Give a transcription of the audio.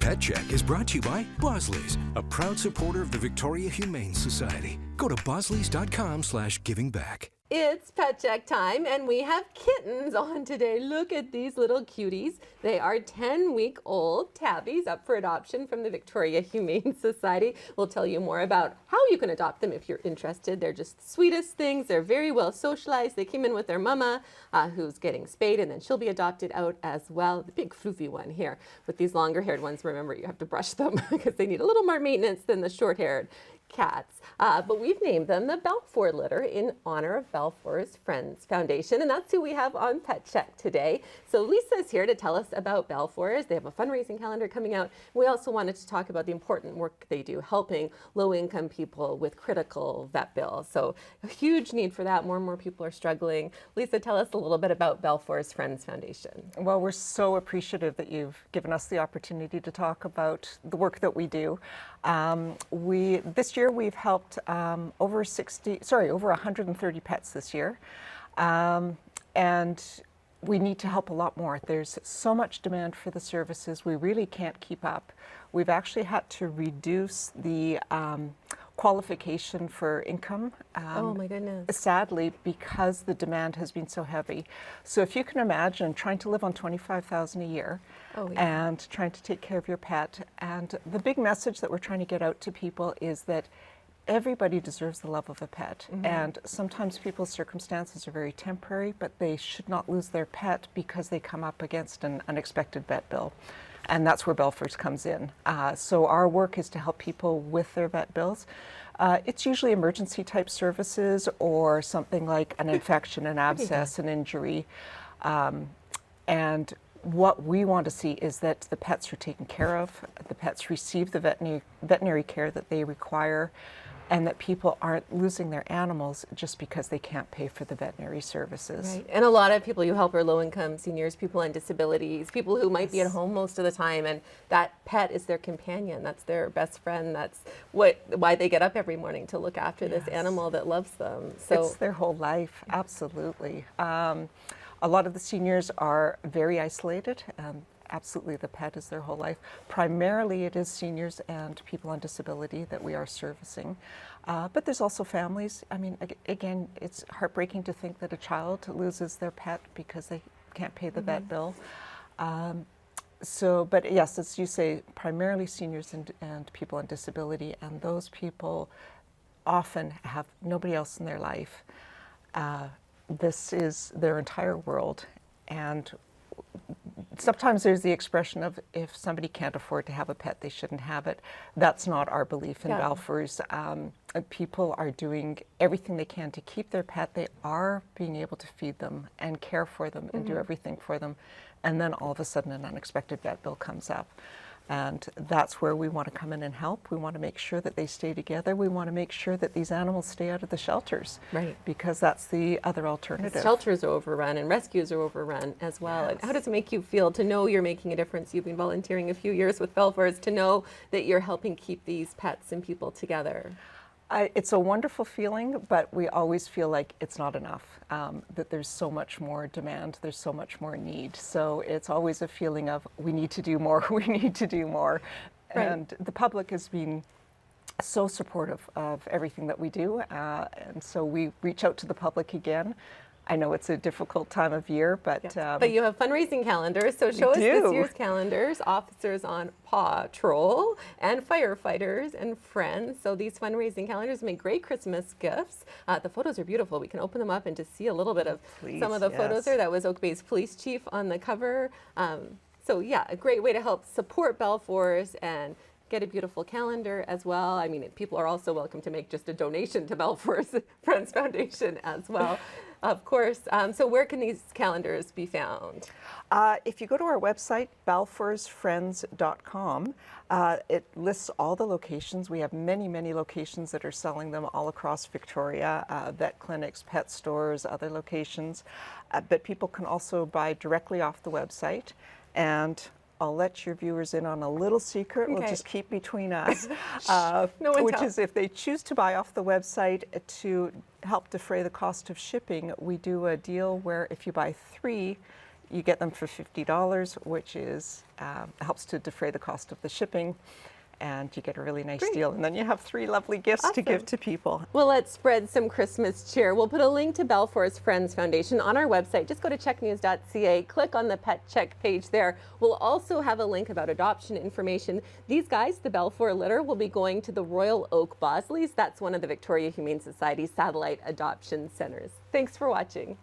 Pet Check is brought to you by Bosley's, a proud supporter of the Victoria Humane Society. Go to bosleys.com/givingback. It's Pet Check time, and we have kittens on today. Look at these little cuties. They are 10-week-old tabbies up for adoption from the Victoria Humane Society. We'll tell you more about how you can adopt them if you're interested. They're just the sweetest things. They're very well socialized. They came in with their mama, who's getting spayed, and then she'll be adopted out as well. The big floofy one here. With these longer-haired ones, remember, you have to brush them because they need a little more maintenance than the short-haired cats. But we've named them the Balfour Litter in honor of Balfour's Friends Foundation, and that's who we have on Pet Check today. So Lisa's here to tell us about Balfour's. They have a fundraising calendar coming out. We also wanted to talk about the important work they do helping low-income people with critical vet bills. So a huge need for that. More and more people are struggling. Lisa, tell us a little bit about Balfour's Friends Foundation. Well, we're so appreciative that you've given us the opportunity to talk about the work that we do. This year we've helped over 130 pets this year, and we need to help a lot more. There's so much demand for the services, we really can't keep up. We've actually had to reduce the qualification for income, oh my goodness, sadly, because the demand has been so heavy. So if you can imagine trying to live on $25,000 a year, and trying to take care of your pet, and the big message that we're trying to get out to people is that everybody deserves the love of a pet, and sometimes people's circumstances are very temporary, but they should not lose their pet because they come up against an unexpected vet bill. And that's where Balfour's comes in. So our work is to help people with their vet bills. It's usually emergency type services or something like an infection, an abscess, an injury. And what we want to see is that the pets are taken care of, the pets receive the veterinary care that they require, and that people aren't losing their animals just because they can't pay for the veterinary services. Right. And a lot of people you help are low-income seniors, people on disabilities, people who might be at home most of the time, and that pet is their companion. That's their best friend. That's why they get up every morning, to look after this animal that loves them. So it's their whole life, absolutely. A lot of the seniors are very isolated. Absolutely, the pet is their whole life. Primarily it is seniors and people on disability that we are servicing. But there's also families. I mean, again, it's heartbreaking to think that a child loses their pet because they can't pay the vet bill. But yes, as you say, primarily seniors and people on disability, and those people often have nobody else in their life. This is their entire world, and sometimes there's the expression of if somebody can't afford to have a pet, they shouldn't have it. That's not our belief in Balfour's. People are doing everything they can to keep their pet. They are being able to feed them and care for them and do everything for them. And then all of a sudden an unexpected vet bill comes up. And that's where we want to come in and help. We want to make sure that they stay together. We want to make sure that these animals stay out of the shelters. Right. Because that's the other alternative. Shelters are overrun and rescues are overrun as well. Yes. And how does it make you feel to know you're making a difference? You've been volunteering a few years with Balfour's, to know that you're helping keep these pets and people together. It's a wonderful feeling, but we always feel like it's not enough, that there's so much more demand, there's so much more need. So it's always a feeling of we need to do more, we need to do more. Right. And the public has been so supportive of everything that we do, and so we reach out to the public again. I know it's a difficult time of year, but... but you have fundraising calendars, so show us this year's calendars. Officers on patrol and firefighters and friends. So these fundraising calendars make great Christmas gifts. The photos are beautiful. We can open them up and just see a little bit of some of the photos there. That was Oak Bay's police chief on the cover. So yeah, a great way to help support Balfour's and get a beautiful calendar as well. I mean, people are also welcome to make just a donation to Balfour's Friends Foundation as well. Of course. So where can these calendars be found? If you go to our website, balfoursfriends.com, it lists all the locations. We have many, many locations that are selling them all across Victoria, vet clinics, pet stores, other locations. But people can also buy directly off the website. And I'll let your viewers in on a little secret. We'll just keep between us, which is if they choose to buy off the website to help defray the cost of shipping, we do a deal where if you buy 3, you get them for $50, which is helps to defray the cost of the shipping, and you get a really nice deal. And then you have 3 lovely gifts to give to people. Well, let's spread some Christmas cheer. We'll put a link to Balfour's Friends Foundation on our website. Just go to checknews.ca, click on the Pet Check page there. We'll also have a link about adoption information. These guys, the Balfour Litter, will be going to the Royal Oak Bosleys. That's one of the Victoria Humane Society satellite adoption centers. Thanks for watching.